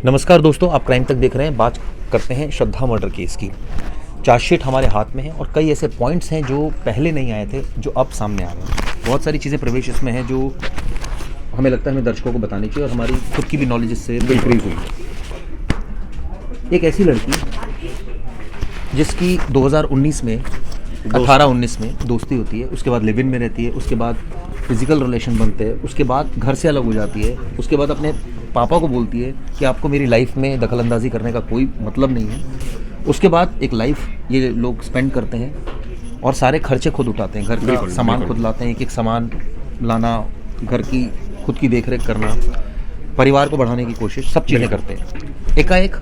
नमस्कार दोस्तों, आप क्राइम तक देख रहे हैं। बात करते हैं श्रद्धा मर्डर केस की। चार्जशीट हमारे हाथ में है और कई ऐसे पॉइंट्स हैं जो पहले नहीं आए थे, जो अब सामने आ रहे हैं। बहुत सारी चीज़ें प्रवेश इसमें हैं जो हमें लगता है हमें दर्शकों को बतानी चाहिए और हमारी खुद की भी नॉलेज इससे इंक्रीज हुई है। एक ऐसी लड़की जिसकी 2019 में 18-19 में दोस्ती होती है, उसके बाद लिव इन में रहती है, उसके बाद फिजिकल रिलेशन बनते हैं, उसके बाद घर से अलग हो जाती है, उसके बाद अपने पापा को बोलती है कि आपको मेरी लाइफ में दखलंदाजी करने का कोई मतलब नहीं है। उसके बाद एक लाइफ ये लोग स्पेंड करते हैं और सारे खर्चे खुद उठाते हैं, घर का सामान खुद लाते हैं, एक एक सामान लाना, घर की खुद की देखरेख करना, परिवार को बढ़ाने की कोशिश, सब चीज़ें करते हैं। एकाएक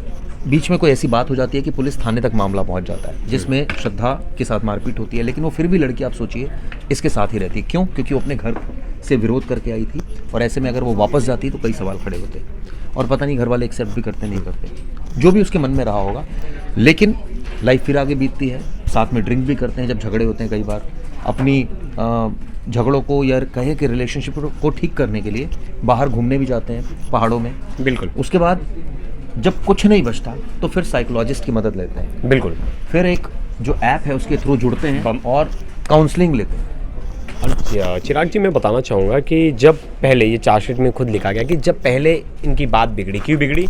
बीच में कोई ऐसी बात हो जाती है कि पुलिस थाने तक मामला पहुंच जाता है, जिसमें श्रद्धा के साथ मारपीट होती है, लेकिन वो फिर भी लड़की, आप सोचिए, इसके साथ ही रहती है। क्यों? क्योंकि वो अपने घर से विरोध करके आई थी और ऐसे में अगर वो वापस जाती तो कई सवाल खड़े होते और पता नहीं घर वाले एक्सेप्ट भी करते नहीं करते, जो भी उसके मन में रहा होगा। लेकिन लाइफ फिर आगे बीतती है, साथ में ड्रिंक भी करते हैं जब झगड़े होते हैं। कई बार अपनी झगड़ों को या कहे कि रिलेशनशिप को ठीक करने के लिए बाहर घूमने भी जाते हैं पहाड़ों में। बिल्कुल। उसके बाद जब कुछ नहीं बचता तो फिर साइकोलॉजिस्ट की मदद लेते हैं। बिल्कुल। फिर एक जो ऐप है उसके थ्रू जुड़ते हैं और काउंसलिंग लेते हैं। चिराग जी, मैं बताना चाहूँगा कि जब पहले ये चार्जशीट में खुद लिखा गया कि जब पहले इनकी बात बिगड़ी, क्यों बिगड़ी,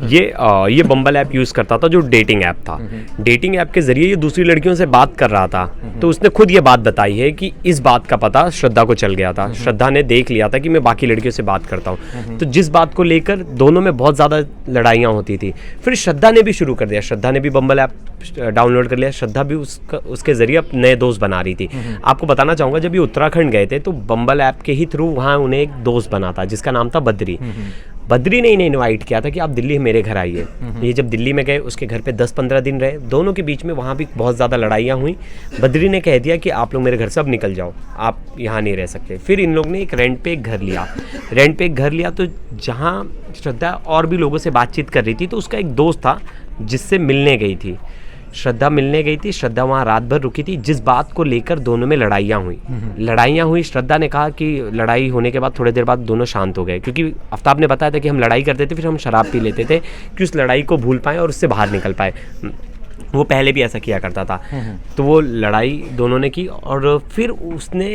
ये बम्बल ऐप यूज़ करता था जो डेटिंग ऐप था। डेटिंग ऐप के ज़रिए ये दूसरी लड़कियों से बात कर रहा था। तो उसने खुद ये बात बताई है कि इस बात का पता श्रद्धा को चल गया था। श्रद्धा ने देख लिया था कि मैं बाकी लड़कियों से बात करता हूँ, तो जिस बात को लेकर दोनों में बहुत ज़्यादा लड़ाइयाँ होती थी। फिर श्रद्धा ने भी शुरू कर दिया, श्रद्धा ने भी बम्बल ऐप डाउनलोड कर लिया। श्रद्धा भी उसके ज़रिए नए दोस्त बना रही थी। आपको बताना चाहूँगा, जब ये उत्तराखंड गए थे तो बम्बल ऐप के ही थ्रू वहाँ उन्हें एक दोस्त बना था जिसका नाम था बद्री। बद्री ने इन्हें इनवाइट किया था कि आप दिल्ली मेरे घर आइए। ये जब दिल्ली में गए, उसके घर पे 10-15 दिन रहे। दोनों के बीच में वहाँ भी बहुत ज़्यादा लड़ाइयाँ हुई। बद्री ने कह दिया कि आप लोग मेरे घर से अब निकल जाओ, आप यहाँ नहीं रह सकते। फिर इन लोग ने एक रेंट पे एक घर लिया। तो जहाँ श्रद्धा और भी लोगों से बातचीत कर रही थी, तो उसका एक दोस्त था जिससे मिलने गई थी। श्रद्धा वहाँ रात भर रुकी थी, जिस बात को लेकर दोनों में लड़ाइयाँ हुई। श्रद्धा ने कहा कि लड़ाई होने के बाद थोड़ी देर बाद दोनों शांत हो गए, क्योंकि आफ्ताब ने बताया था कि हम लड़ाई करते थे, फिर हम शराब पी लेते थे कि उस लड़ाई को भूल पाएँ और उससे बाहर निकल पाए। वो पहले भी ऐसा किया करता था। तो वो लड़ाई दोनों ने की और फिर उसने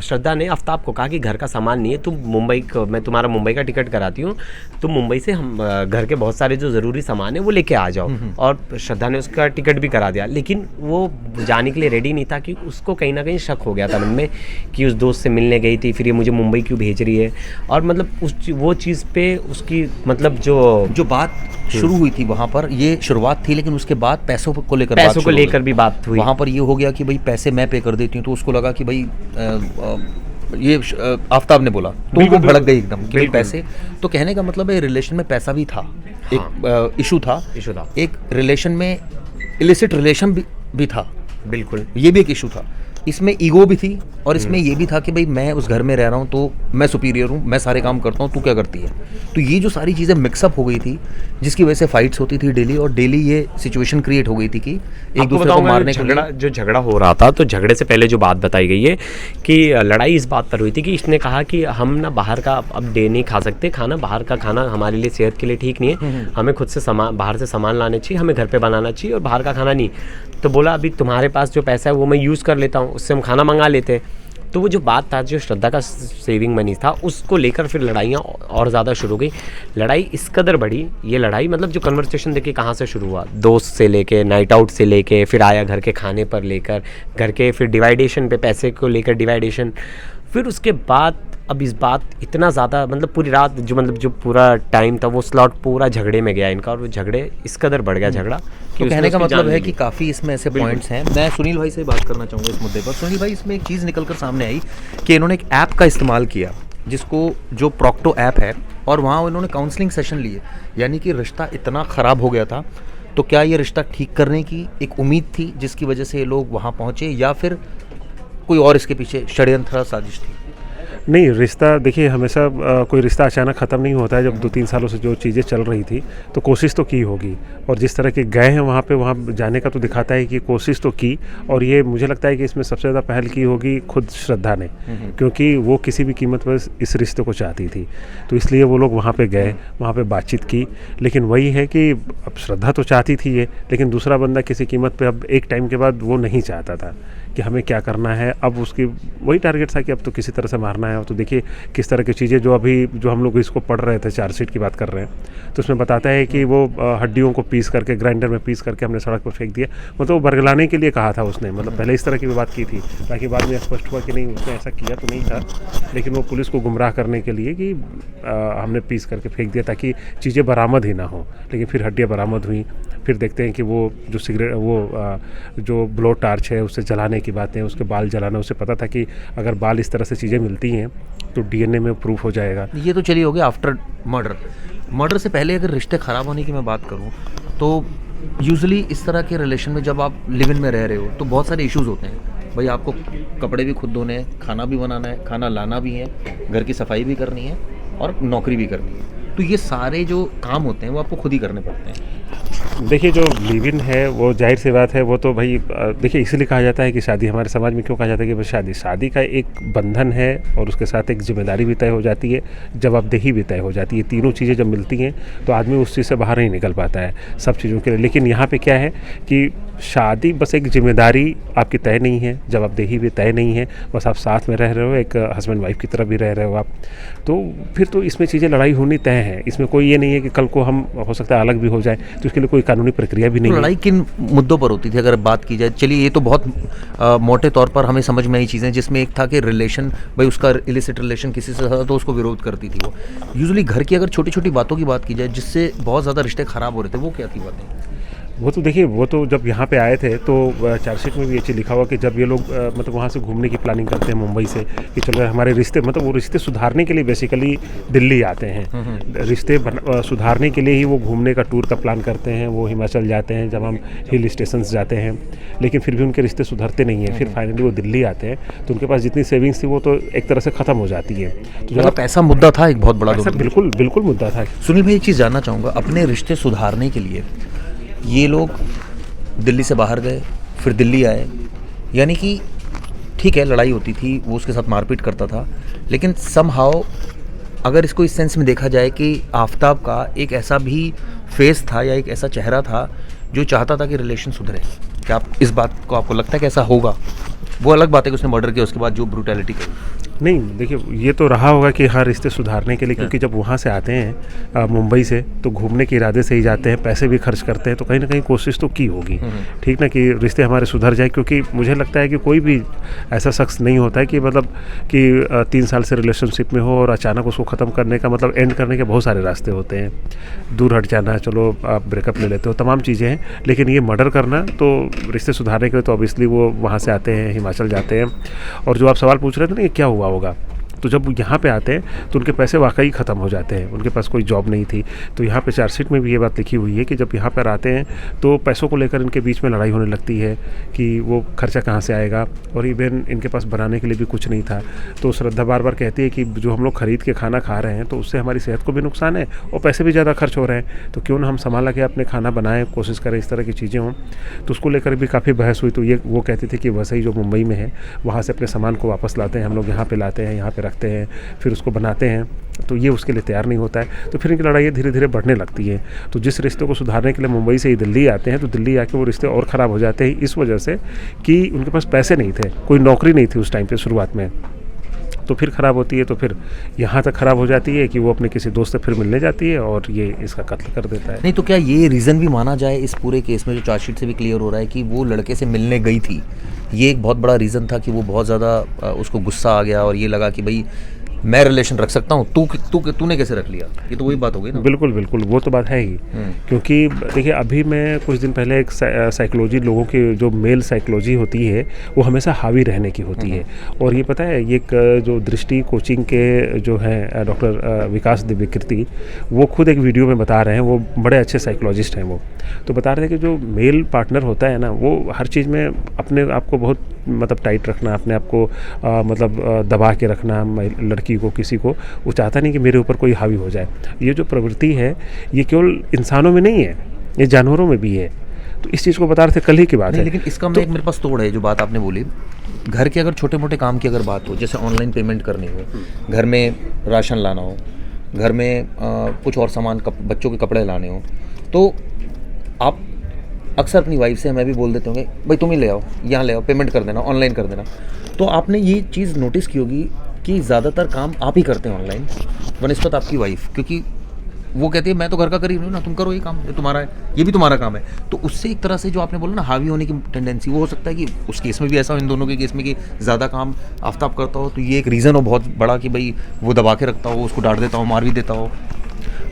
श्रद्धा ने आफ्ताब को कहा कि घर का सामान नहीं है, तुम मैं तुम्हारा मुंबई का टिकट कराती हूँ, तुम मुंबई से हम घर के बहुत सारे जो ज़रूरी सामान है वो लेके आ जाओ। और श्रद्धा ने उसका टिकट भी करा दिया, लेकिन वो जाने के लिए रेडी नहीं था, कि उसको कहीं ना कहीं शक हो गया था मन में कि उस दोस्त से मिलने गई थी, फिर ये मुझे मुंबई क्यों भेज रही है। और मतलब वो चीज़ पे उसकी मतलब जो बात शुरू हुई थी वहाँ पर, ये शुरुआत थी, लेकिन उसके बाद पैसों को लेकर भी बात हुई। वहाँ पर ये हो गया कि भाई पैसे मैं पे कर देती हूँ, तो उसको लगा कि भाई ये आफ्ताब ने बोला, तो वो भड़क गई एकदम कि पैसे। तो कहने का मतलब है रिलेशन में पैसा भी था, एक इशू था। एक रिलेशन में इलिसिट रिलेशन भी था। बिल्कुल, ये भी एक इशू था। इसमें ईगो भी थी और इसमें ये भी था कि भाई मैं उस घर में रह रहा हूँ तो मैं सुपीरियर हूँ, मैं सारे काम करता हूँ, तू क्या करती है। तो ये जो सारी चीज़ें मिक्सअप हो गई थी, जिसकी वजह से फाइट्स होती थी डेली, और डेली ये सिचुएशन क्रिएट हो गई थी कि एक दूसरे को मारने का जो झगड़ा हो रहा था। तो झगड़े से पहले जो बात बताई गई है कि लड़ाई इस बात पर हुई थी कि इसने कहा कि हम ना बाहर का अब डे नहीं खा सकते खाना, बाहर का खाना हमारे लिए सेहत के लिए ठीक नहीं है, हमें खुद से बाहर से सामान लाने चाहिए, हमें घर पर बनाना चाहिए और बाहर का खाना नहीं। तो बोला अभी तुम्हारे पास जो पैसा है वो मैं यूज़ कर लेता हूँ, उससे हम खाना मंगा लेते। तो वो जो बात था, जो श्रद्धा का सेविंग मनी था, उसको लेकर फिर लड़ाइयाँ और ज़्यादा शुरू हो गई। लड़ाई इस कदर बढ़ी, ये लड़ाई मतलब जो कन्वर्सेशन देखिए कहाँ से शुरू हुआ, दोस्त से लेके, नाइट आउट से लेके, फिर आया घर के खाने पर लेकर, घर के फिर डिवाइडेशन पे, पैसे को लेकर डिवाइडेशन। फिर उसके बाद अब इस बात इतना ज़्यादा मतलब पूरी रात जो पूरा टाइम था वो स्लॉट पूरा झगड़े में गया इनका, और वो झगड़े इस कदर बढ़ गया झगड़ा। तो कहने का मतलब है कि काफ़ी इसमें ऐसे पॉइंट्स हैं। मैं सुनील भाई से बात करना चाहूँगा इस मुद्दे पर। सुनील भाई, इसमें एक चीज़ निकल कर सामने आई कि इन्होंने एक ऐप का इस्तेमाल किया, जिसको जो प्रॉक्टो ऐप है, और वहाँ इन्होंने काउंसलिंग सेशन लिए। यानी कि रिश्ता इतना ख़राब हो गया था, तो क्या ये रिश्ता ठीक करने की एक उम्मीद थी जिसकी वजह से ये लोग वहाँ पहुँचे, या फिर कोई और इसके पीछे षड्यंत्र साजिश थी? नहीं, रिश्ता देखिए हमेशा कोई रिश्ता अचानक ख़त्म नहीं होता है। जब 2-3 सालों से जो चीज़ें चल रही थी तो कोशिश तो की होगी, और जिस तरह के गए हैं वहाँ जाने का तो दिखाता है कि कोशिश तो की। और ये मुझे लगता है कि इसमें सबसे ज़्यादा पहल की होगी खुद श्रद्धा ने, क्योंकि वो किसी भी कीमत पर इस रिश्ते को चाहती थी, तो इसलिए वो लोग वहाँ पे गए, वहाँ पे बातचीत की। लेकिन वही है कि अब श्रद्धा तो चाहती थी ये, लेकिन दूसरा बंदा किसी कीमत पे अब एक टाइम के बाद वो नहीं चाहता था कि हमें क्या करना है। अब उसकी वही टारगेट था कि अब तो किसी तरह से मारना है। तो देखिए किस तरह की चीज़ें जो हम लोग इसको पढ़ रहे थे, चार्जशीट की बात कर रहे हैं, तो उसमें बताता है कि वो हड्डियों को पीस करके ग्राइंडर में पीस करके हमने सड़क पर फेंक दिया। मतलब वो बरगलाने के लिए कहा था उसने, मतलब पहले इस तरह की भी बात की थी, ताकि बाद में स्पष्ट हुआ कि नहीं उसने ऐसा किया तो नहीं था, लेकिन वो पुलिस को गुमराह करने के लिए कि हमने पीस करके फेंक दिया ताकि चीज़ें बरामद ही ना हो। लेकिन फिर हड्डियाँ बरामद हुई। फिर देखते हैं कि वो जो जो ब्लो टार्च है उससे जलाने की बातें, उसके बाल जलाना, उसे पता था कि अगर बाल इस तरह से चीज़ें मिलती हैं तो डीएनए में प्रूफ हो जाएगा। ये तो चलिए हो गया आफ्टर मर्डर से पहले अगर रिश्ते ख़राब होने की मैं बात करूँ तो यूजुअली इस तरह के रिलेशन में जब आप लिव इन में रह रहे हो तो बहुत सारे इश्यूज होते हैं। भाई आपको कपड़े भी खुद धोने हैं, खाना भी बनाना है, खाना लाना भी है, घर की सफाई भी करनी है और नौकरी भी करनी है। तो ये सारे जो काम होते हैं वो आपको खुद ही करने पड़ते हैं। देखिए जो लिव इन है वो जाहिर सी बात है, वो तो भाई देखिए इसलिए कहा जाता है कि शादी, हमारे समाज में क्यों कहा जाता है कि भाई शादी का एक बंधन है और उसके साथ एक जिम्मेदारी भी तय हो जाती है, जवाबदेही भी तय हो जाती है। तीनों चीज़ें जब मिलती हैं तो आदमी उस चीज़ से बाहर नहीं निकल पाता है सब चीज़ों के लिए। लेकिन यहाँ पे क्या है कि शादी बस एक जिम्मेदारी आपकी तय नहीं है, जवाबदेही भी तय नहीं है, बस आप साथ में रह रहे हो, एक हस्बैंड वाइफ की तरह भी रह रहे हो आप। तो फिर तो इसमें चीज़ें लड़ाई होनी तय है। इसमें कोई ये नहीं है कि कल को हम हो सकता है अलग भी हो जाए, तो इसके लिए कोई कानूनी प्रक्रिया भी नहीं है। लड़ाई किन मुद्दों पर होती थी अगर बात की जाए? चलिए ये तो बहुत मोटे तौर पर हमें समझ में आई चीज़ें, जिसमें एक था कि रिलेशन, भाई उसका इलिसिट रिलेशन किसी से था तो उसको विरोध करती थी वो। यूजुअली घर की अगर छोटी छोटी बातों की बात की जाए जिससे बहुत ज़्यादा रिश्ते ख़राब हो रहे थे, वो क्या थी बातें? वो तो देखिए, वो तो जब यहाँ पे आए थे तो चार्जशीट में भी ये चीज़ लिखा हुआ कि जब ये लोग मतलब वहाँ से घूमने की प्लानिंग करते हैं मुंबई से कि चलो हमारे रिश्ते, मतलब वो रिश्ते सुधारने के लिए बेसिकली दिल्ली आते हैं। रिश्ते सुधारने के लिए ही वो घूमने का टूर का प्लान करते हैं। वो हिमाचल जाते हैं, जब हम हिल स्टेशंस जाते हैं, लेकिन फिर भी उनके रिश्ते सुधरते नहीं हैं। फिर फाइनली वो दिल्ली आते हैं तो उनके पास जितनी सेविंग्स थी वो तो एक तरह से ख़त्म हो जाती है। तो मतलब पैसा मुद्दा था एक बहुत बड़ा? बिल्कुल बिल्कुल मुद्दा था। सुनील भाई एक चीज़ जानना चाहूँगा, अपने रिश्ते सुधारने के लिए ये लोग दिल्ली से बाहर गए, फिर दिल्ली आए, यानी कि ठीक है लड़ाई होती थी, वो उसके साथ मारपीट करता था, लेकिन समहाउ अगर इसको इस सेंस में देखा जाए कि आफताब का एक ऐसा भी फेस था या एक ऐसा चेहरा था जो चाहता था कि रिलेशन सुधरे। क्या आप इस बात को, आपको लगता है कि ऐसा होगा? वो अलग बात है कि उसने मर्डर किया उसके बाद जो ब्रूटैलिटी करी। नहीं देखिए, ये तो रहा होगा कि हाँ रिश्ते सुधारने के लिए, क्योंकि जब वहाँ से आते हैं मुंबई से तो घूमने के इरादे से ही जाते हैं, पैसे भी खर्च करते हैं, तो कहीं ना कहीं कोशिश तो की होगी, ठीक ना, कि रिश्ते हमारे सुधर जाए। क्योंकि मुझे लगता है कि कोई भी ऐसा शख्स नहीं होता है कि मतलब कि 3 साल से रिलेशनशिप में हो और अचानक उसको ख़त्म करने का, मतलब एंड करने के बहुत सारे रास्ते होते हैं। दूर हट जाना, चलो आप ब्रेकअप ले लेते हो, तमाम चीज़ें हैं, लेकिन ये मर्डर करना तो रिश्ते सुधारने के लिए तो ऑब्वियसली वो वहाँ से आते हैं, हिमाचल जाते हैं। और जो आप सवाल पूछ रहे थे ना कि क्या हुआ होगा, तो जब यहाँ पे आते हैं तो उनके पैसे वाकई ख़त्म हो जाते हैं। उनके पास कोई जॉब नहीं थी, तो यहाँ पे चार्जशीट में भी ये बात लिखी हुई है कि जब यहाँ पर आते हैं तो पैसों को लेकर इनके बीच में लड़ाई होने लगती है कि वो खर्चा कहाँ से आएगा, और इवन इनके पास बनाने के लिए भी कुछ नहीं था। तो श्रद्धा बार बार कहती है कि जो हम लोग ख़रीद के खाना खा रहे हैं तो उससे हमारी सेहत को भी नुकसान है और पैसे भी ज़्यादा खर्च हो रहे हैं, तो क्यों ना हम संभाला के अपने खाना बनाएं, कोशिश करें इस तरह की चीज़ें हों। तो उसको लेकर भी काफ़ी बहस हुई। तो ये वो कहती थी कि वैसे ही जो मुंबई में है वहाँ से अपने सामान को वापस लाते हैं, हम लोग यहाँ पे लाते हैं, यहाँ पे रखते हैं, फिर उसको बनाते हैं, तो ये उसके लिए तैयार नहीं होता है। तो फिर इनकी लड़ाई धीरे धीरे बढ़ने लगती है। तो जिस रिश्ते को सुधारने के लिए मुंबई से ही दिल्ली आते हैं, तो दिल्ली आके वो रिश्ते और ख़राब हो जाते हैं इस वजह से कि उनके पास पैसे नहीं थे, कोई नौकरी नहीं थी उस टाइम पे शुरुआत में। तो फिर ख़राब होती है, तो फिर यहाँ तक ख़राब हो जाती है कि वो अपने किसी दोस्त से फिर मिलने जाती है और ये इसका कत्ल कर देता है। नहीं तो क्या ये रीज़न भी माना जाए इस पूरे केस में, जो चार्जशीट से भी क्लियर हो रहा है, कि वो लड़के से मिलने गई थी, ये एक बहुत बड़ा रीज़न था कि वो बहुत ज़्यादा उसको गुस्सा आ गया और ये लगा कि भाई मैं रिलेशन रख सकता हूँ, तूने कैसे रख लिया? ये तो वही बात हो गई ना। बिल्कुल बिल्कुल, वो तो बात है ही। क्योंकि देखिए अभी मैं कुछ दिन पहले एक साइकोलॉजी, लोगों की जो मेल साइकोलॉजी होती है वो हमेशा हावी रहने की होती है। और ये पता है, ये एक जो दृष्टि कोचिंग के जो हैं डॉक्टर विकास दिव्यकीर्ति, वो खुद एक वीडियो में बता रहे हैं, वो बड़े अच्छे साइकोलॉजिस्ट हैं वो। तो बता रहे थे कि जो मेल पार्टनर होता है ना, वो हर चीज़ में अपने आप को बहुत मतलब टाइट रखना, अपने आप को दबा के रखना, लड़की को, किसी को वो चाहता नहीं कि मेरे ऊपर कोई हावी हो जाए। ये जो प्रवृत्ति है ये केवल इंसानों में नहीं है, ये जानवरों में भी है। तो इस चीज़ को बता रहे थे, कल ही की बात है। लेकिन इसका मैं एक मेरे पास तोड़ है जो बात आपने बोली, घर के अगर छोटे मोटे काम की अगर बात हो, जैसे ऑनलाइन पेमेंट करनी हो, घर में राशन लाना हो, घर में कुछ और सामान बच्चों के कपड़े लाने हो, तो आप अक्सर अपनी वाइफ से, मैं भी बोल देते होंगे भाई तुम ही ले आओ, यहाँ ले आओ, पेमेंट कर देना, ऑनलाइन कर देना। तो आपने ये चीज़ नोटिस की होगी कि ज़्यादातर काम आप ही करते हैं ऑनलाइन बनस्पत आपकी वाइफ, क्योंकि वो कहती है मैं तो घर का कर ही रही हूँ ना, तुम करो ये काम, ये तुम्हारा है, ये भी तुम्हारा काम है। तो उससे एक तरह से जो आपने बोला ना हावी होने की टेंडेंसी, वो हो सकता है कि उस केस में भी ऐसा हो, इन दोनों के केस में कि ज़्यादा काम आफ्ताब करता हो, तो ये एक रीज़न हो बहुत बड़ा कि भाई वो दबा के रखता हो, उसको डांट देता हो, मार भी देता हो।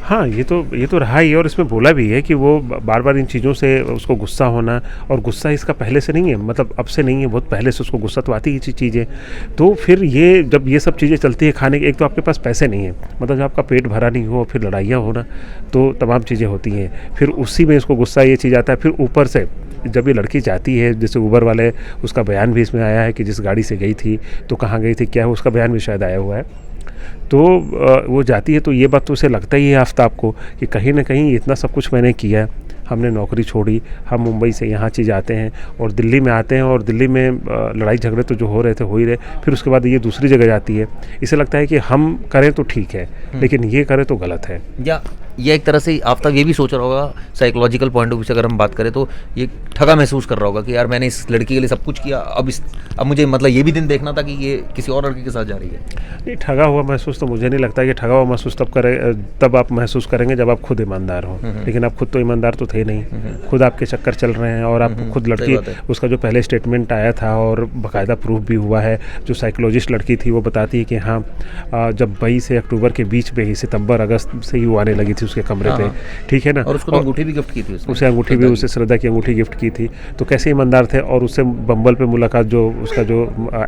हाँ, ये तो रहा ही है। और इसमें बोला भी है कि वो बार बार इन चीज़ों से उसको गुस्सा होना, और गुस्सा इसका पहले से नहीं है, मतलब अब से नहीं है, बहुत पहले से उसको गुस्सा तो आती ही चीज़ें। तो फिर ये जब ये सब चीज़ें चलती है खाने की, एक तो आपके पास पैसे नहीं है, मतलब जब आपका पेट भरा नहीं हो, फिर लड़ाइयाँ होना, तो तमाम चीज़ें होती हैं। फिर उसी में इसको गुस्सा ये चीज़ आता है। फिर ऊपर से जब ये लड़की जाती है, जैसे उबर वाले, उसका बयान भी इसमें आया है कि जिस गाड़ी से गई थी तो कहाँ गई थी, क्या है, उसका बयान भी शायद आया हुआ है। तो वो जाती है तो ये बात तो उसे लगता ही है आफ्ताब को कि कहीं ना कहीं इतना सब कुछ मैंने किया, हमने नौकरी छोड़ी, हम मुंबई से यहाँ चीज़ आते हैं और दिल्ली में आते हैं, और दिल्ली में लड़ाई झगड़े तो जो हो रहे थे हो ही रहे, फिर उसके बाद ये दूसरी जगह जाती है। इसे लगता है कि हम करें तो ठीक है, लेकिन ये करें तो गलत है। या ये एक तरह से आफ्ताब ये भी सोच रहा होगा, साइकोलॉजिकल पॉइंट ऑफ व्यू से अगर हम बात करें तो ये ठगा महसूस कर रहा होगा कि यार मैंने इस लड़की के लिए सब कुछ किया, अब मुझे मतलब ये भी दिन देखना था कि ये किसी और लड़की के साथ जा रही है। नहीं, ठगा हुआ महसूस तो मुझे नहीं लगता कि ठगा हुआ महसूस तब आप महसूस करेंगे जब आप खुद ईमानदार हो, लेकिन आप खुद तो ईमानदार तो थे नहीं, खुद आपके चक्कर चल रहे हैं। और आप खुद लड़की, उसका जो पहले स्टेटमेंट आया था और बाकायदा प्रूफ भी हुआ है, जो साइकोलॉजिस्ट लड़की थी वो बताती है कि हाँ, जब 22 से अक्टूबर के बीच में ही, सितंबर अगस्त से ही वो आने लगी थी उसके कमरे पे, ठीक है ना। और उसको अंगूठी भी गिफ्ट की थी, उसे अंगूठी भी, उसे श्रद्धा की अंगूठी गिफ्ट की थी। तो कैसे ईमानदार थे। और उससे बम्बल पे मुलाकात, जो उसका जो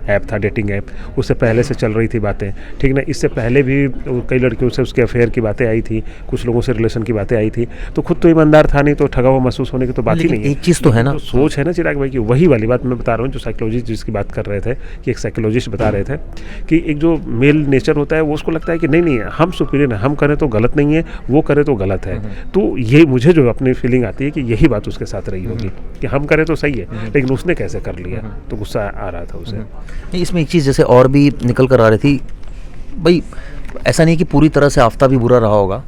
ऐप था, डेटिंग ऐप, उससे पहले से चल रही थी बातें, ठीक ना। इससे पहले भी कई लड़कियों से उसके अफेयर की बातें आई थी, कुछ लोगों से रिलेशन की बातें आई थी। तो खुद तो ईमानदार था नहीं, तो ठगा हुआ महसूस होने की तो बात ही नहीं है। एक चीज़ तो है ना, तो सोच है ना चिराग भाई की, वही वाली बात मैं बता रहा हूँ जो साइकोलॉजिस्ट जिसकी बात कर रहे थे, कि एक साइकोलॉजिस्ट बता रहे थे कि एक जो मेल नेचर होता है वो उसको लगता है कि नहीं हम सुपीरियर हैं, हम करें तो गलत नहीं है, वो करे तो गलत है। तो ये मुझे जो अपनी फीलिंग आती है कि यही बात उसके साथ रही होगी कि हम करें तो सही है, लेकिन उसने कैसे कर लिया, तो गुस्सा आ रहा था उसे। नहीं, इसमें एक चीज़ जैसे और भी निकल कर आ रही थी भाई, ऐसा नहीं कि पूरी तरह से आफ्ताब भी बुरा रहा होगा।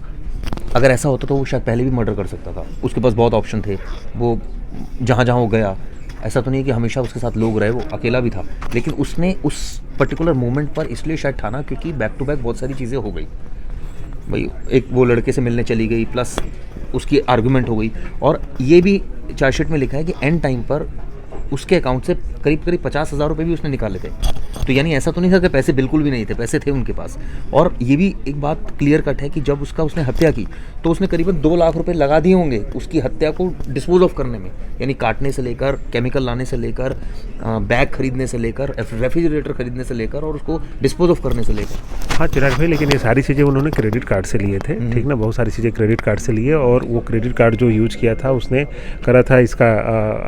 अगर ऐसा होता तो वो शायद पहले भी मर्डर कर सकता था, उसके पास बहुत ऑप्शन थे, वो जहाँ जहाँ वो गया, ऐसा तो नहीं है कि हमेशा उसके साथ लोग रहे, वो अकेला भी था, लेकिन उसने उस पर्टिकुलर मोमेंट पर इसलिए शायद ठाना क्योंकि बैक टू बैक बहुत सारी चीज़ें हो गई भाई। एक वो लड़के से मिलने चली गई, प्लस उसकी आर्गुमेंट हो गई, और ये भी चार्जशीट में लिखा है कि एंड टाइम पर उसके अकाउंट से करीब 50,000 रुपये भी उसने निकाले थे। तो यानी ऐसा तो नहीं था कि पैसे बिल्कुल भी नहीं थे, पैसे थे उनके पास। और ये भी एक बात क्लियर कट है कि जब उसने हत्या की तो उसने करीबन 2 लाख रुपए लगा दिए होंगे उसकी हत्या को डिस्पोज ऑफ करने में, यानी काटने से लेकर, केमिकल लाने से लेकर, बैग खरीदने से लेकर, रेफ्रिजरेटर खरीदने से लेकर, और उसको डिस्पोज ऑफ करने से लेकर। हाँ चिराग भाई, लेकिन ये सारी चीज़ें उन्होंने क्रेडिट कार्ड से लिए थे, ठीक ना, बहुत सारी चीज़ें क्रेडिट कार्ड से लिए। और वो क्रेडिट कार्ड जो यूज किया था उसने करा था इसका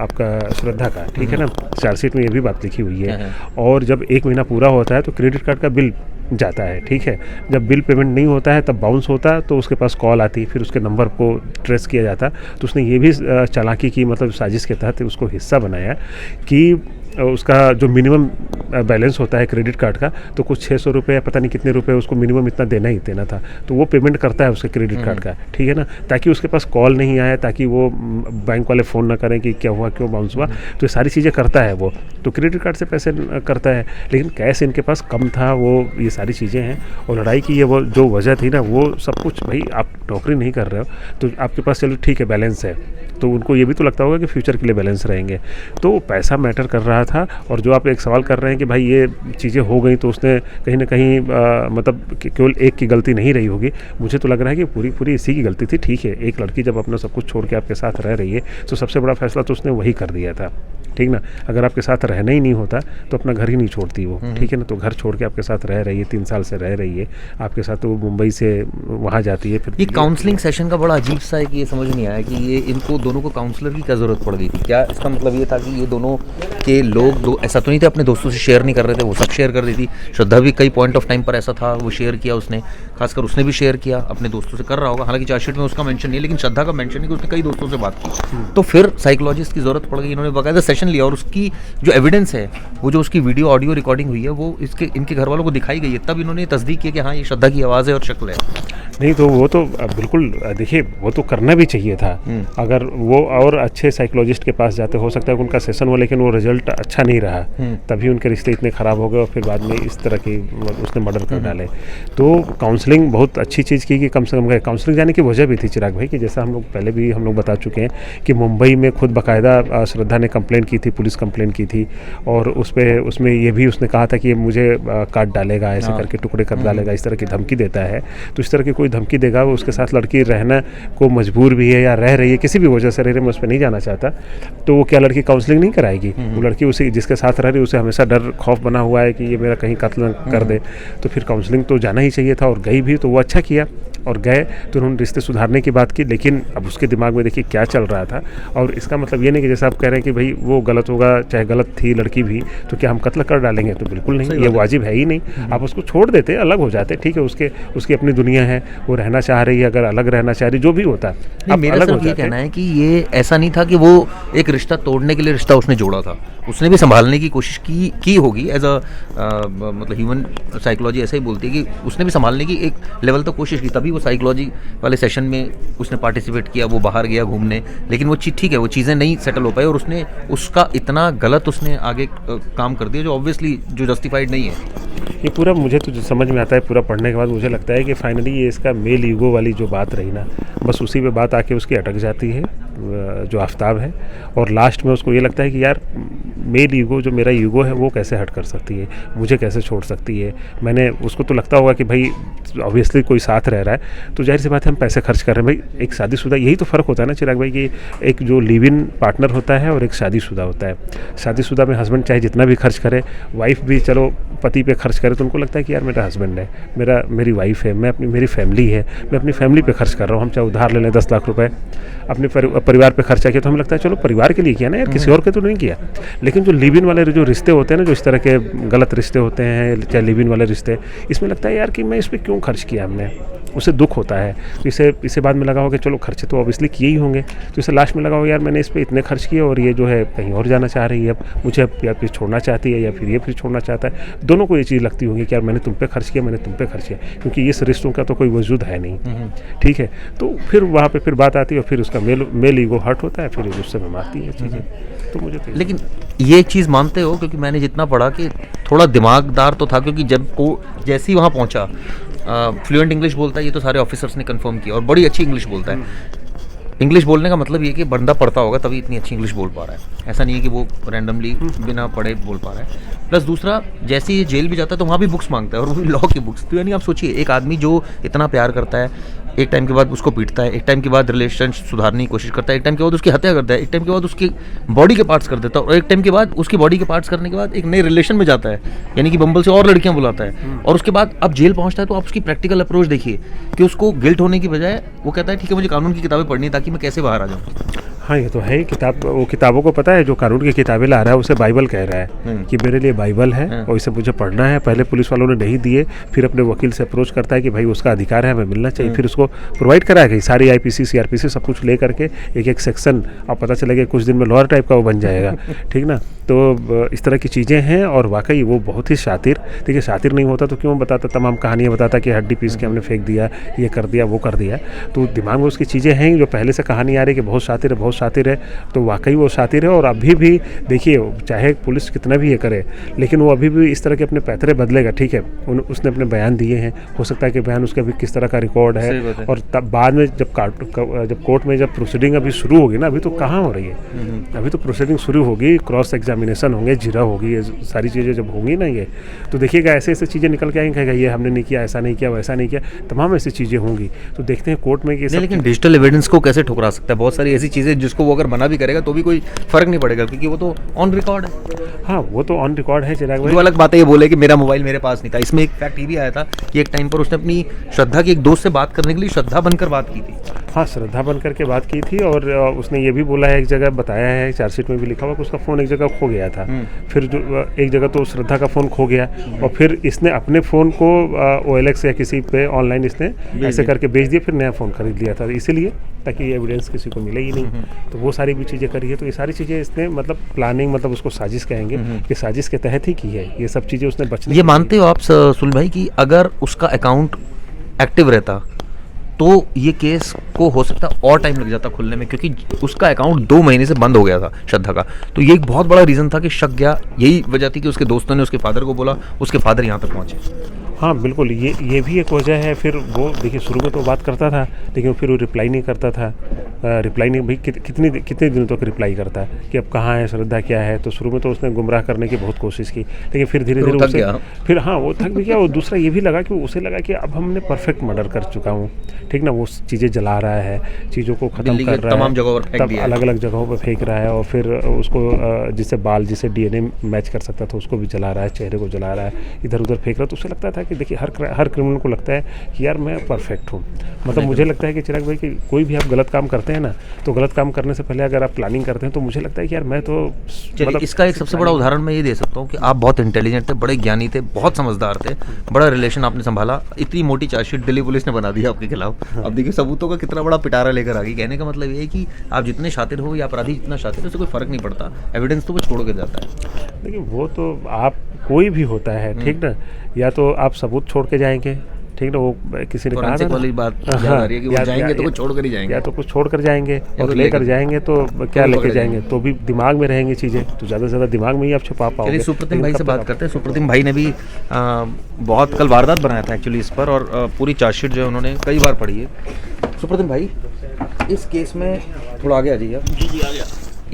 आपका श्रद्धा का, ठीक है ना। चार्जशीट में ये भी बात लिखी हुई है। और जब 1 महीना पूरा होता है तो क्रेडिट कार्ड का बिल जाता है, ठीक है। जब बिल पेमेंट नहीं होता है तब बाउंस होता है, तो उसके पास कॉल आती, फिर उसके नंबर को ट्रेस किया जाता। तो उसने ये भी चालाकी की, मतलब साजिश के तहत उसको हिस्सा बनाया कि उसका जो मिनिमम बैलेंस होता है क्रेडिट कार्ड का, तो कुछ 600 रुपये, पता नहीं कितने रुपए उसको मिनिमम इतना देना ही देना था, तो वो पेमेंट करता है उसके क्रेडिट कार्ड का, ठीक है ना, ताकि उसके पास कॉल नहीं आए, ताकि वो बैंक वाले फ़ोन ना करें कि क्या हुआ, क्यों बाउंस हुआ। तो ये सारी चीज़ें करता है वो, तो क्रेडिट कार्ड से पैसे करता है, लेकिन कैश इनके पास कम था, वो ये सारी चीज़ें हैं। और लड़ाई की ये वो जो वजह थी ना, वो सब कुछ, भाई आप नौकरी नहीं कर रहे हो तो आपके पास चलो ठीक है बैलेंस है, तो उनको ये भी तो लगता होगा कि फ्यूचर के लिए बैलेंस रहेंगे, तो पैसा मैटर कर रहा था। और जो आप एक सवाल कर रहे हैं कि भाई ये चीज़ें हो गई तो उसने कहीं ना कहीं मतलब केवल एक की गलती नहीं रही होगी, मुझे तो लग रहा है कि पूरी इसी की गलती थी। ठीक है, एक लड़की जब अपना सब कुछ छोड़ के आपके साथ रह रही है तो सबसे बड़ा फैसला तो उसने वही कर दिया था, ठीक ना। अगर आपके साथ रहना ही नहीं होता तो अपना घर ही नहीं छोड़ती वो, ठीक है ना। तो घर छोड़ के आपके साथ रह रही है, 3 साल से रह रही है आपके साथ, तो वो मुंबई से वहाँ जाती है। फिर ये काउंसलिंग सेशन का बड़ा अजीब सा है कि ये समझ नहीं आया कि ये इनको दोनों को काउंसलर की क्या ज़रूरत पड़ गई थी। क्या इसका मतलब ये था कि ये दोनों के लोग ऐसा तो नहीं था अपने दोस्तों से शेयर नहीं कर रहे थे, वो सब शेयर कर रही थी। श्रद्धा भी कई पॉइंट ऑफ टाइम पर ऐसा था, वो शेयर किया उसने, खासकर उसने भी शेयर किया अपने दोस्तों से, कर रहा होगा। हालांकि चार्जशीट में उसका मेंशन नहीं है, लेकिन श्रद्धा का मेंशन है कि उसने कई दोस्तों से बात की। तो फिर साइकोलॉजिस्ट की ज़रूरत पड़ गई, इन्होंने बाकायदा सेशन लिया और उसकी जो एविडेंस है, वो जो उसकी वीडियो ऑडियो रिकॉर्डिंग हुई है, वो इनके घर वालों को दिखाई गई है। तब इन्होंने तस्दीक किया कि हाँ ये श्रद्धा की आवाज़ है और शक्ल है। नहीं तो वो तो बिल्कुल, देखिए वो तो करना भी चाहिए था। अगर वो और अच्छे साइकोलॉजिस्ट के पास जाते, हो सकता है उनका सेशन हो, लेकिन वो रिजल्ट अच्छा नहीं रहा, तभी उनके रिश्ते इतने ख़राब हो गए और फिर बाद में इस तरह की उसने मर्डर कर डाले। तो काउंसलिंग बहुत अच्छी चीज़ की कि कम से कम काउंसलिंग जाने की वजह भी थी चिराग भाई, कि जैसा हम लोग पहले भी हम लोग बता चुके हैं कि मुंबई में खुद बाकायदा श्रद्धा ने कंप्लेंट की थी, पुलिस कंप्लेंट की थी, और उसमें ये भी उसने कहा था कि ये मुझे काट डालेगा, ऐसे करके टुकड़े कर डालेगा, इस तरह की धमकी देता है। तो इस तरह की कोई धमकी देगा, वो उसके साथ लड़की रहना को मजबूर भी है या रह रही है, किसी भी वजह से रह रही है, मैं उस पर नहीं जाना चाहता, तो वो क्या लड़की काउंसलिंग नहीं कराएगी? वो लड़की उसे जिसके साथ रह रही है उसे हमेशा डर खौफ बना हुआ है कि ये मेरा कहीं कत्ल कर दे, तो फिर काउंसलिंग तो जाना ही चाहिए था। और गई भी, तो वो अच्छा किया और गए, तो उन्होंने रिश्ते सुधारने की बात की। लेकिन अब उसके दिमाग में देखिए क्या चल रहा था। और इसका मतलब ये नहीं कि जैसा आप कह रहे हैं कि भाई वो गलत होगा, चाहे गलत थी लड़की भी, तो क्या हम कत्ल कर डालेंगे? तो बिल्कुल नहीं, ये वाजिब है ही नहीं। आप उसको छोड़ देते, अलग हो जाते, ठीक है, उसकी अपनी दुनिया है, वो रहना चाह रही है, अगर अलग रहना चाह रही, जो भी होता है, मेरा सिर्फ ये कहना है कि ये ऐसा नहीं था कि वो एक रिश्ता तोड़ने के लिए रिश्ता उसने जोड़ा था, उसने भी संभालने की कोशिश की होगी। एज अ मतलब ह्यूमन साइकोलॉजी ऐसा ही बोलती है कि उसने भी संभालने की एक लेवल तक कोशिश की, तभी वो साइकोलॉजी वाले सेशन में उसने पार्टिसिपेट किया, वो बाहर गया घूमने। लेकिन वो ठीक है, वो चीज़ें नहीं सेटल हो पाई और उसने उसका इतना गलत उसने आगे काम कर दिया जो ऑब्वियसली जो जस्टिफाइड नहीं है। ये पूरा मुझे तो जो समझ में आता है, पूरा पढ़ने के बाद मुझे लगता है कि फाइनली ये इसका मेल ईगो वाली जो बात रही ना, बस उसी पे बात आके उसकी अटक जाती है, जो आफ्ताब है। और लास्ट में उसको ये लगता है कि यार मेल ईगो, जो मेरा ईगो है, वो कैसे हट कर सकती है, मुझे कैसे छोड़ सकती है। मैंने उसको तो लगता होगा कि भाई ऑब्वियसली कोई साथ रह रहा है तो जाहिर सी बात है हम पैसे खर्च कर रहे हैं। भाई एक शादीशुदा, यही तो फ़र्क होता है ना चिराग भाई, कि एक जो लिव इन पार्टनर होता है और एक शादीशुदा होता है। शादीशुदा में हस्बैंड चाहे जितना भी खर्च करे, वाइफ भी चलो पति पे खर्च करे, तो उनको लगता है कि यार मेरा हस्बैंड है, मेरी वाइफ है, मेरी फैमिली है, मैं अपनी फैमिली पे खर्च कर रहा हूँ। हम चाहे उधार ले लें 10 लाख रुपए, अपने परिवार पे खर्चा किया, तो हमें लगता है चलो परिवार के लिए किया ना यार, किसी और के तो नहीं किया। लेकिन जो लिव इन वाले जो रिश्ते होते हैं ना, जो इस तरह के गलत रिश्ते होते हैं, चाहे लिव इन वाले रिश्ते, इसमें लगता है यार कि मैं इस पर क्यों खर्च किया हमने, उसे दुख होता है। तो इसे बाद में लगा हो कि चलो खर्चे तो ऑब्वियसली किए ही होंगे, तो इसे लास्ट में लगा हो यार मैंने इस पर इतने खर्च किए और ये जो है कहीं और जाना चाह रही है, अब मुझे या फिर छोड़ना चाहती है या फिर ये फिर छोड़ना चाहता है। दोनों को ये चीज़ लगती होगी कि यार मैंने तुम पे खर्च किया, मैंने तुम पे खर्च किया, क्योंकि इस रिश्तों का तो कोई वजूद है नहीं, ठीक है। तो फिर वहाँ पे फिर बात आती है और फिर उसका मेल ईगो हर्ट होता है, फिर गुस्से में मारती है चीज़ें। तो मुझे तो लेकिन ये एक चीज़ मानते हो, क्योंकि मैंने जितना पढ़ा कि थोड़ा दिमागदार तो था, क्योंकि जब वो जैसे ही वहाँ पहुँचा, फ्लुएंट इंग्लिश बोलता है, ये तो सारे ऑफिसर्स ने कंफर्म किया, और बड़ी अच्छी इंग्लिश बोलता है। इंग्लिश बोलने का मतलब ये कि बंदा पढ़ता होगा तभी इतनी अच्छी इंग्लिश बोल पा रहा है, ऐसा नहीं है कि वो रैंडमली बिना पढ़े बोल पा रहा है। प्लस दूसरा, जैसे ये जेल भी जाता है तो वहाँ भी बुक्स मांगता है, और वो भी लॉ की बुक्स। तो यानी आप सोचिए, एक आदमी जो इतना प्यार करता है, एक टाइम के बाद उसको पीटता है, एक टाइम के बाद रिलेशन सुधारने की कोशिश करता है, एक टाइम के बाद उसकी हत्या करता है, एक टाइम के बाद उसकी बॉडी के पार्ट्स कर देता है, और एक टाइम के बाद उसकी बॉडी के पार्ट्स करने के बाद एक नए रिलेशन में जाता है, यानी कि बम्बल से और लड़कियां बुलाता है, और उसके बाद अब जेल पहुंचता है। तो आप उसकी प्रैक्टिकल अप्रोच देखिए कि उसको गिल्ट होने की बजाय वो कहता है ठीक है मुझे कानून की किताबें पढ़नी है ताकि मैं कैसे बाहर आ जाऊँ। हाँ, ये तो है किताब, वो किताबों को पता है, जो कानून की किताबें ला रहा है उसे बाइबल कह रहा है कि मेरे लिए बाइबल है और इसे मुझे पढ़ना है। पहले पुलिस वालों ने नहीं दिए, फिर अपने वकील से अप्रोच करता है कि भाई उसका अधिकार है, हमें मिलना चाहिए, फिर उसको प्रोवाइड कराया गई सारी IPC CRPC सब कुछ ले करके एक सेक्शन, और पता चलेगा कुछ दिन में लॉयर टाइप का वो बन जाएगा, ठीक ना। तो इस तरह की चीज़ें हैं, और वाकई वो बहुत ही शातिर, देखिए शातिर नहीं होता तो क्यों बताता, तमाम कहानियाँ बताता कि हड्डी पीस के हमने फेंक दिया, ये कर दिया, वो कर दिया। तो दिमाग में उसकी चीज़ें हैं जो पहले से कहानी आ रही है कि बहुत शातिर है, बहुत शातिर है, तो वाकई वो शातिर है। और अभी भी देखिए, चाहे पुलिस कितना भी ये करे, लेकिन वो अभी भी इस तरह के अपने पैतरे बदलेगा, ठीक है। उसने अपने बयान दिए हैं, हो सकता है कि बयान उसका भी किस तरह का रिकॉर्ड है, और तब बाद में जब कोर्ट में जब प्रोसीडिंग अभी शुरू होगी ना, अभी तो कहाँ हो रही है, अभी तो प्रोसीडिंग शुरू होगी, क्रॉस एग्जामिनेशन होंगे, जिरा होगी, ये सारी चीज़ें जब होंगी ना, ये तो देखिएगा ऐसे ऐसे चीज़ें निकल के आएंगे, कहेगा ये हमने नहीं किया, ऐसा नहीं किया, वैसा नहीं किया, तमाम ऐसी चीज़ें होंगी। तो देखते हैं कोर्ट में कि लेकिन डिजिटल एविडेंस को कैसे ठुकरा सकता है। बहुत सारी ऐसी चीज़ें जिसको वो अगर मना भी करेगा तो भी कोई फर्क नहीं पड़ेगा, क्योंकि वो तो ऑन रिकॉर्ड है। हाँ, वो तो ऑन रिकॉर्ड है चिराग भाई। जो अलग बात है ये बोले कि मेरा मोबाइल मेरे पास नहीं था। इसमें एक फैक्ट ये भी आया था कि एक टाइम पर उसने अपनी श्रद्धा के एक दोस्त से बात करने के लिए श्रद्धा बनकर बात की थी। हाँ, श्रद्धा बनकर के बात की थी, और उसने ये भी बोला है, एक जगह बताया है, चार्जशीट में भी लिखा हुआ कि उसका फ़ोन एक जगह खो गया था। फिर जो एक जगह तो श्रद्धा का फ़ोन खो गया, और फिर इसने अपने फ़ोन को OLX या किसी पे ऑनलाइन इसने ऐसे करके बेच दिया, फिर नया फ़ोन खरीद लिया था, इसीलिए ताकि ये एविडेंस किसी को मिले ही नहीं। तो वो सारी भी चीज़ें करी है। तो ये सारी चीज़ें इसने मतलब प्लानिंग, मतलब उसको साजिश कहेंगे कि साजिश के तहत ही की है ये सब चीज़ें उसने बचने। ये मानते हो आप सुल भाई कि अगर उसका अकाउंट एक्टिव रहता तो ये केस को हो सकता और टाइम लग जाता खुलने में, क्योंकि उसका अकाउंट 2 महीने से बंद हो गया था श्रद्धा का। तो ये एक बहुत बड़ा रीज़न था कि शक गया। यही वजह थी कि उसके दोस्तों ने उसके फादर को बोला, उसके फादर यहाँ तक पहुँचे। हाँ बिल्कुल, ये भी एक वजह है। फिर वो देखिए शुरू में तो बात करता था, लेकिन फिर वो रिप्लाई नहीं करता था। रिप्लाई नहीं, भाई कितने दिनों तक रिप्लाई करता है कि अब कहाँ है श्रद्धा, क्या है। तो शुरू में तो उसने गुमराह करने की बहुत कोशिश की, लेकिन फिर धीरे धीरे उसे फिर हाँ वो थक भी गया। और दूसरा ये भी लगा कि उसे लगा कि अब हमने परफेक्ट मर्डर कर चुका हूँ, ठीक ना। वो चीज़ें जला रहा है, चीज़ों को ख़त्म कर रहा है, तब अलग अलग जगहों पर फेंक रहा है, और फिर उसको जिसे DNA मैच कर सकता था उसको भी जला रहा है, चेहरे को जला रहा है, इधर उधर फेंक रहा है। तो उसे लगता था कि देखिए हर क्रिमिनल को लगता है कि यार मैं परफेक्ट हूँ। मतलब मुझे लगता है कि चिराग भाई कि कोई भी आप गलत काम करते हैं ना, तो गलत काम करने से पहले अगर आप प्लानिंग करते हैं तो मुझे लगता है कि यार मैं तो मतलब। इसका एक सबसे बड़ा उदाहरण मैं ये दे सकता हूँ कि आप बहुत इंटेलिजेंट थे, बड़े ज्ञानी थे, बहुत समझदार थे, बड़ा रिलेशन आपने संभाला, इतनी मोटी चार्जशीट दिल्ली पुलिस ने बना दी आपके खिलाफ। अब देखिए सबूतों का कितना बड़ा पिटारा लेकर आ गई। कहने का मतलब ये है कि आप जितने शातिर हो या अपराधी जितना शातिर हो, उससे कोई फर्क नहीं पड़ता, एविडेंस तो वो छोड़ के जाता है। देखिए वो तो आप कोई भी होता है, ठीक ना, या तो आप सबूत छोड़ के जाएंगे, ठीक ना। वो किसी ने कहा था वाली बात याद आ रही है कि वो जाएंगे तो कुछ छोड़ कर ही जाएंगे, या तो कुछ छोड़ कर जाएंगे और लेकर जाएंगे, तो क्या लेके जाएंगे, तो भी दिमाग में रहेंगी चीज़ें, तो ज़्यादा से ज़्यादा दिमाग में ही आप छुपा पाओगे। चलिए सुप्रतिम भाई से बात करते हैं। सुप्रतिम भाई ने भी बहुत कल वारदात बनाया था एक्चुअली इस पर, और पूरी चार्जशीट जो है उन्होंने कई बार पढ़ी है। सुप्रतिम भाई, इस केस में थोड़ा आगे आ जाइए। जी आ गया।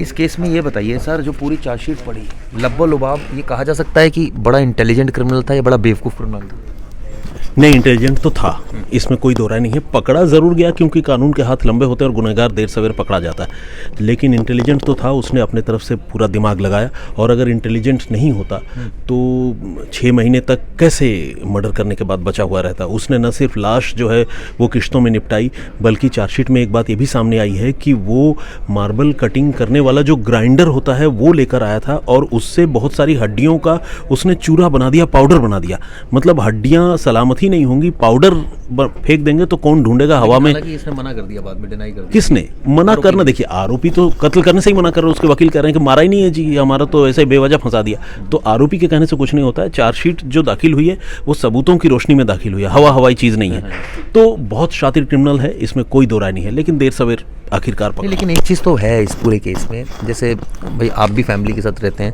इस केस में ये बताइए सर, जो पूरी चार्जशीट पढ़ी, लब्बो लुबाब ये कहा जा सकता है कि बड़ा इंटेलिजेंट क्रिमिनल था या बड़ा बेवकूफ़ क्रिमिनल था? नहीं, इंटेलिजेंट तो था, इसमें कोई दो राय नहीं है। पकड़ा ज़रूर गया क्योंकि कानून के हाथ लंबे होते हैं और गुनहगार देर सवेर पकड़ा जाता है, लेकिन इंटेलिजेंट तो था। उसने अपने तरफ से पूरा दिमाग लगाया, और अगर इंटेलिजेंट नहीं होता तो 6 महीने तक कैसे मर्डर करने के बाद बचा हुआ रहता। उसने न सिर्फ लाश जो है वो किश्तों में निपटाई, बल्कि चार्जशीट में एक बात ये भी सामने आई है कि वो मार्बल कटिंग करने वाला जो ग्राइंडर होता है वो लेकर आया था, और उससे बहुत सारी हड्डियों का उसने चूरा बना दिया, पाउडर बना दिया। मतलब हड्डियाँ सलामत नहीं होंगी, पाउडर फेंक देंगे तो कौन ढूंढेगा हवा में। इसने मना कर दिया, बाद में डिनाई कर दिया। किसने मना करना? देखिए आरोपी तो कत्ल करने से ही मना कर रहे हैं। उसके वकील कह रहे हैं कि मारा ही नहीं है जी, हमारा तो ऐसे बेवजह फंसा दिया। तो आरोपी के कहने से कुछ नहीं होता है। चार्जशीट जो दाखिल हुई है वो सबूतों की रोशनी में दाखिल हुई है, हवाई चीज़ नहीं है। तो बहुत शातिर क्रिमिनल है, इसमें कोई दो राय नहीं है, लेकिन देर सवेर आखिरकार पकड़ा। लेकिन एक चीज़ तो है इस पूरे केस में, जैसे भाई आप भी फैमिली के साथ रहते हैं,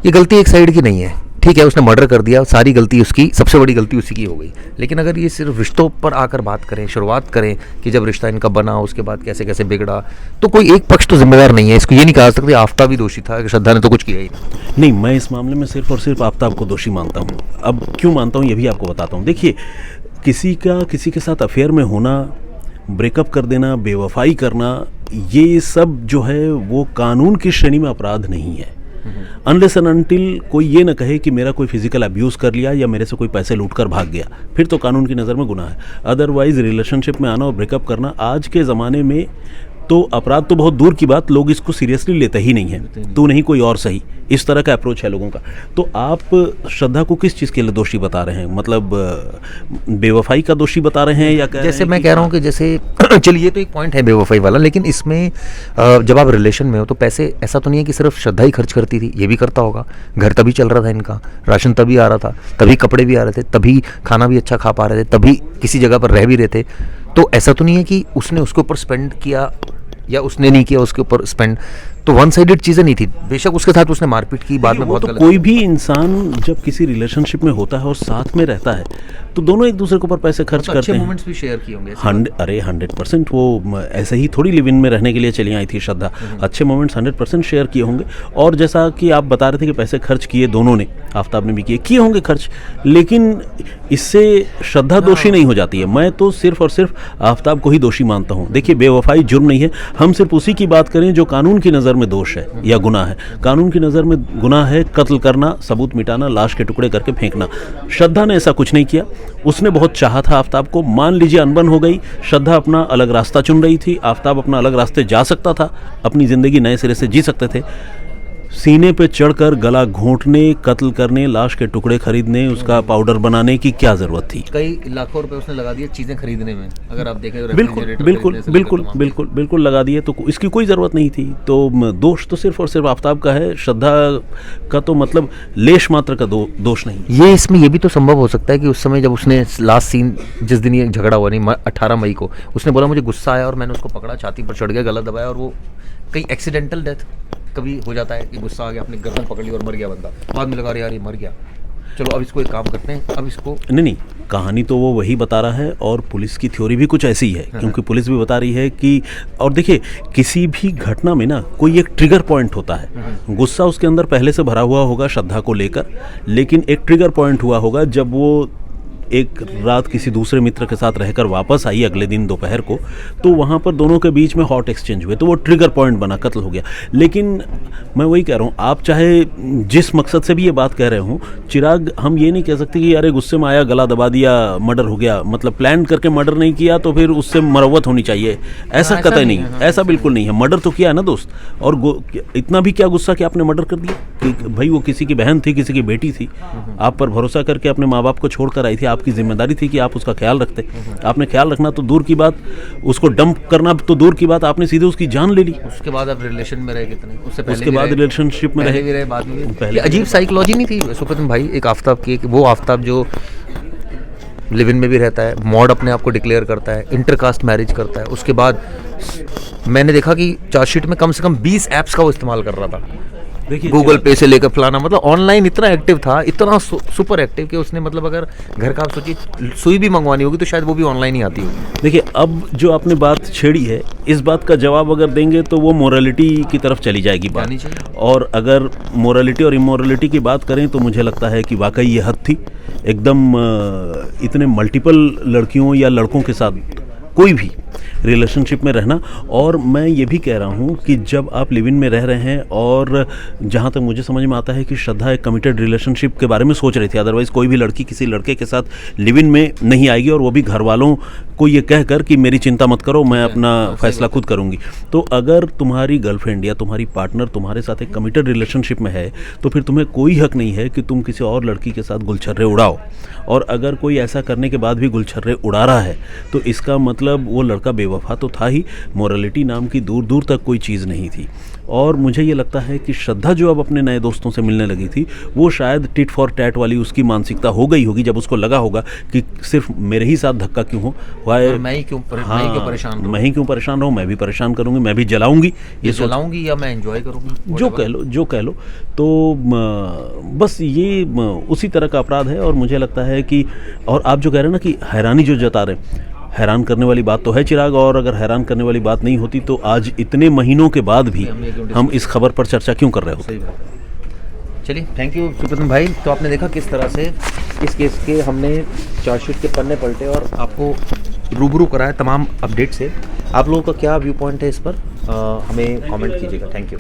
ये गलती एक साइड की नहीं है, ठीक है, उसने मर्डर कर दिया, सारी गलती उसकी, सबसे बड़ी गलती उसी की हो गई। लेकिन अगर ये सिर्फ रिश्तों पर आकर बात करें, शुरुआत करें कि जब रिश्ता इनका बना उसके बाद कैसे कैसे बिगड़ा, तो कोई एक पक्ष तो जिम्मेदार नहीं है। इसको ये नहीं कहा सकते आफ्ताब भी दोषी था कि श्रद्धा ने तो कुछ किया ही नहीं। मैं इस मामले में सिर्फ और सिर्फ आफ्ताब को दोषी मानता हूँ। अब क्यों मानता हूँ ये भी आपको बताता हूँ। देखिए, किसी के साथ अफेयर में होना, ब्रेकअप कर देना, बेवफाई करना, ये सब जो है वो कानून की श्रेणी में अपराध नहीं है, अनलेस एंड अनटिल कोई ये ना कहे कि मेरा कोई फिजिकल अब्यूज़ कर लिया या मेरे से कोई पैसे लूट कर भाग गया, फिर तो कानून की नज़र में गुनाह है। अदरवाइज रिलेशनशिप में आना और ब्रेकअप करना आज के ज़माने में तो अपराध तो बहुत दूर की बात, लोग इसको सीरियसली लेते ही नहीं है। तू नहीं कोई और सही, इस तरह का अप्रोच है लोगों का। तो आप श्रद्धा को किस चीज़ के लिए दोषी बता रहे हैं? मतलब बेवफाई का दोषी बता रहे हैं या जैसे मैं कह रहा हूँ कि जैसे चलिए तो एक पॉइंट है बेवफाई वाला, लेकिन इसमें जब आप रिलेशन में हो तो पैसे ऐसा तो नहीं है कि सिर्फ श्रद्धा ही खर्च करती थी, ये भी करता होगा। घर तभी चल रहा था इनका, राशन तभी आ रहा था, तभी कपड़े भी आ रहे थे, तभी खाना भी अच्छा खा पा रहे थे, तभी किसी जगह पर रह भी रहे थे। तो ऐसा तो नहीं है कि उसने उसके ऊपर स्पेंड किया या उसने नहीं किया उसके ऊपर स्पेंड। तो वन साइडेड चीज़ें नहीं थी। बेशक उसके साथ उसने मारपीट की, बाद में वो बहुत तो गलत कोई भी इंसान जब किसी रिलेशनशिप में होता है और साथ में रहता है तो दोनों एक दूसरे के ऊपर पैसे खर्च तो करते अच्छे हैं। मोमेंट्स भी शेयर किए होंगे ऐसी बात। अरे 100% वो ऐसे ही थोड़ी लिव इन में रहने के लिए चली आई थी श्रद्धा। अच्छे मोमेंट्स 100% शेयर किए होंगे। और जैसा कि आप बता रहे थे कि पैसे खर्च किए दोनों ने, आफ्ताब ने भी किए होंगे खर्च, लेकिन इससे श्रद्धा दोषी नहीं हो जाती है। मैं तो सिर्फ और सिर्फ आफ्ताब को ही दोषी मानता हूँ। देखिए, बेवफाई जुर्म नहीं है, हम सिर्फ उसी की बात करें जो कानून की नज़र में दोष है या गुनाह है। कानून की नज़र में गुनाह है कत्ल करना, सबूत मिटाना, लाश के टुकड़े करके फेंकना। श्रद्धा ने ऐसा कुछ नहीं किया। उसने बहुत चाहा था आफ्ताब को, मान लीजिए अनबन हो गई, श्रद्धा अपना अलग रास्ता चुन रही थी, आफ्ताब अपना अलग रास्ते जा सकता था, अपनी ज़िंदगी नए सिरे से जी सकते थे। सीने पे चढ़कर गला घोंटने, कत्ल करने, लाश के टुकड़े खरीदने, उसका पाउडर बनाने की क्या ज़रूरत थी? कई लाखों रुपए उसने लगा दिए चीज़ें खरीदने में, अगर आप देखें तो बिल्कुल refrigerator बिल्कुल खरीदने से बिल्कुल लेकर बिल्कुल बिल्कुल लगा दिए, तो इसकी कोई ज़रूरत नहीं थी। तो दोष तो सिर्फ और सिर्फ आफ्ताब का है, श्रद्धा का तो मतलब लेश मात्र का दोष नहीं। ये इसमें ये भी तो संभव हो सकता है कि उस समय जब उसने लास्ट सीन, जिस दिन ये झगड़ा हुआ, नहीं 18 मई को, उसने बोला मुझे गुस्सा आया और मैंने उसको पकड़ा, छाती पर चढ़ गया, गला दबाया, और वो कहीं एक्सीडेंटल डेथ कभी हो जाता है कि गुस्सा आ गया, अपनी गर्दन पकड़ ली और मर गया बंदा, बाद में लगा रहे यार ये मर गया, चलो अब इसको एक काम करते हैं, अब इसको नहीं, कहानी तो वो वही बता रहा है और पुलिस की थ्योरी भी कुछ ऐसी ही है, क्योंकि पुलिस भी बता रही है कि, और देखिए किसी भी घटना में ना कोई एक ट्रिगर पॉइंट होता है। गुस्सा उसके अंदर पहले से भरा हुआ होगा श्रद्धा को लेकर, लेकिन एक ट्रिगर पॉइंट हुआ होगा जब वो एक रात किसी दूसरे मित्र के साथ रहकर वापस आई अगले दिन दोपहर को, तो वहाँ पर दोनों के बीच में हॉट एक्सचेंज हुए, तो वो ट्रिगर पॉइंट बना, कत्ल हो गया। लेकिन मैं वही कह रहा हूँ, आप चाहे जिस मकसद से भी ये बात कह रहे हो चिराग, हम ये नहीं कह सकते कि अरे गुस्से में आया गला दबा दिया मर्डर हो गया, मतलब प्लान करके मर्डर नहीं किया तो फिर उससे मरवत होनी चाहिए, ऐसा कतई नहीं, ऐसा बिल्कुल नहीं है। मर्डर तो किया है ना दोस्त, और इतना भी क्या गुस्सा कि आपने मर्डर कर दिया कि भाई वो किसी की बहन थी, किसी की बेटी थी, आप पर भरोसा करके अपने माँ बाप को छोड़ कर आई थी, आपकी जिम्मेदारी थी कि आप उसका ख्याल रखते। आपने ख्याल रखना तो दूर की बात, उसको डंप करना तो दूर की बात, आपने सीधे उसकी जान ले ली। उसके बाद आप रिलेशन में रहे कितने, उसके बाद रिलेशनशिप में रहे, बाद में पहले अजीब साइकोलॉजी नहीं थी सुप्रतिम भाई एक आफ्ताब की, वो आफ्ताब जो लिव इन में भी रहता है, मॉड अपने आप को डिक्लेयर करता है, इंटरकास्ट मैरिज करता है, उसके बाद मैंने देखा कि चार्जशीट में कम से कम 20 ऐप्स का वो इस्तेमाल कर रहा था, देखिए गूगल पे से लेकर फलाना, मतलब ऑनलाइन इतना एक्टिव था, इतना सुपर एक्टिव कि उसने, मतलब अगर घर का आप सोचिए सुई भी मंगवानी होगी तो शायद वो भी ऑनलाइन ही आती होगी। देखिए, अब जो आपने बात छेड़ी है, इस बात का जवाब अगर देंगे तो वो मोरालिटी की तरफ चली जाएगी बात, और अगर मोरालिटी और इमोरालिटी की बात करें तो मुझे लगता है कि वाकई ये हद थी एकदम। इतने मल्टीपल लड़कियों या लड़कों के साथ कोई भी रिलेशनशिप में रहना, और मैं ये भी कह रहा हूँ कि जब आप लिव इन में रह रहे हैं, और जहाँ तक मुझे समझ में आता है कि श्रद्धा एक कमिटेड रिलेशनशिप के बारे में सोच रही थी, अदरवाइज़ कोई भी लड़की किसी लड़के के साथ लिव इन में नहीं आएगी, और वो भी घर वालों को ये कहकर कि मेरी चिंता मत करो, मैं अपना फैसला खुद करूँगी। तो अगर तुम्हारी गर्लफ्रेंड या तुम्हारी पार्टनर तुम्हारे साथ एक कमिटेड रिलेशनशिप में है तो फिर तुम्हें कोई हक नहीं है कि तुम किसी और लड़की के साथ गुलछर्रे उड़ाओ, और अगर कोई ऐसा करने के बाद भी गुलछर्रे उड़ा रहा है तो इसका मतलब वो लड़का बेवफा तो था ही, मोरालिटी नाम की दूर दूर तक कोई चीज़ नहीं थी। और मुझे ये लगता है कि श्रद्धा जो अब अपने नए दोस्तों से मिलने लगी थी, वो शायद टिट फॉर टैट वाली उसकी मानसिकता हो गई होगी, जब उसको लगा होगा कि सिर्फ मेरे ही साथ धक्का क्यों हो, मैं ही क्यों परेशान रहूं, मैं ही क्यों परेशान रहूं, मैं भी परेशान करूंगी, मैं भी जलाऊंगी, ये जलाऊंगी या मैं एंजॉय करूंगी, जो कह लो। तो बस ये उसी तरह का अपराध है, और मुझे लगता है कि, और आप जो कह रहे हैं ना कि हैरानी जो जता रहे हैं, हैरान करने वाली बात तो है चिराग, और अगर हैरान करने वाली बात नहीं होती तो आज इतने महीनों के बाद भी हम इस खबर पर चर्चा क्यों कर रहे होते। चलिए, थैंक यू सुप्रतिम भाई। तो आपने देखा किस तरह से इस केस के हमने चार्जशीट के पन्ने पलटे और आपको रूबरू कराया तमाम अपडेट से। आप लोगों का क्या व्यू पॉइंट है इस पर, हमें कमेंट कीजिएगा। Thank you.